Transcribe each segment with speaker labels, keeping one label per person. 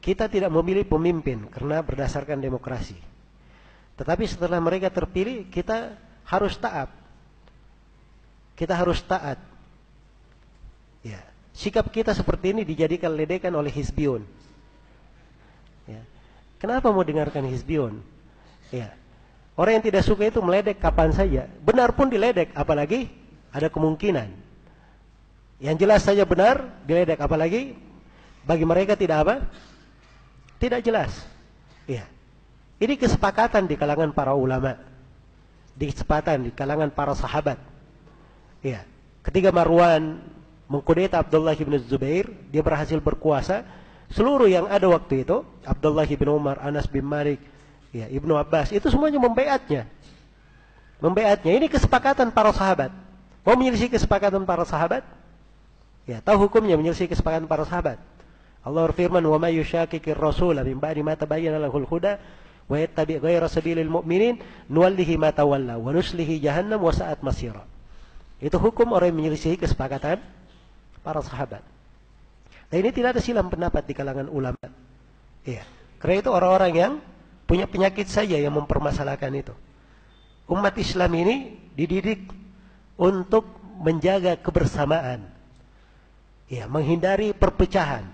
Speaker 1: kita tidak memilih pemimpin karena berdasarkan demokrasi. Tetapi setelah mereka terpilih, kita harus taat. Kita harus taat. Ya. Sikap kita seperti ini dijadikan ledekan oleh Hizbiyun. Ya. Kenapa mau dengarkan Hizbiyun? Ya. Orang yang tidak suka itu meledek kapan saja. Benar pun diledek, apalagi ada kemungkinan. Yang jelas saja benar, diledek, apalagi bagi mereka tidak apa? Tidak jelas. Ya. Ini kesepakatan di kalangan para ulama. Kesepakatan di kalangan para sahabat. Ya. Ketika Marwan mengkudeta Abdullah bin Zubair, dia berhasil berkuasa. Seluruh yang ada waktu itu, Abdullah bin Umar, Anas bin Malik, ya, Ibnu Abbas, itu semuanya membaiatnya. Membaiatnya. Ini kesepakatan para sahabat. Mau menyelisih kesepakatan para sahabat? Ya, tahu hukumnya menyelisih kesepakatan para sahabat. Allah berfirman, "Wa may yushaqiqir rasul min ba'di ma tabayyana lahul huda wa yattabi' ghayra sabilil mu'minin nuwallihi ma tawalla wa nuslihi jahannam wa sa'at masira." Itu hukum orang yang menyelisih kesepakatan para sahabat. Dan ini tidak ada silang pendapat di kalangan ulama. Iya. Karena itu orang-orang yang punya penyakit saja yang mempermasalahkan itu. Umat Islam ini dididik untuk menjaga kebersamaan. Ya, menghindari perpecahan.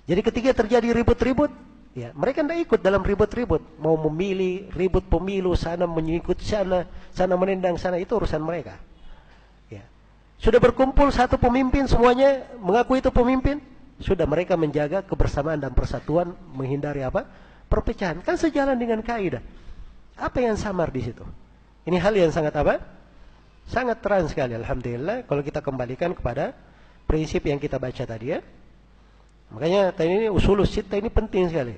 Speaker 1: Jadi ketika terjadi ribut-ribut, ya, mereka tidak ikut dalam ribut-ribut. Mau memilih, ribut pemilu, sana mengikut sana, sana menendang sana, itu urusan mereka. Ya. Sudah berkumpul satu pemimpin, semuanya mengaku itu pemimpin, sudah mereka menjaga kebersamaan dan persatuan, menghindari apa? Perpecahan. Kan sejalan dengan kaidah. Apa yang samar di situ? Ini hal yang sangat apa? Sangat terang sekali, alhamdulillah, kalau kita kembalikan kepada prinsip yang kita baca tadi, ya. Makanya ini usulus sittah ini penting sekali.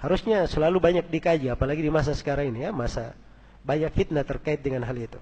Speaker 1: Harusnya selalu banyak dikaji, apalagi di masa sekarang ini, ya, masa banyak fitnah terkait dengan hal itu.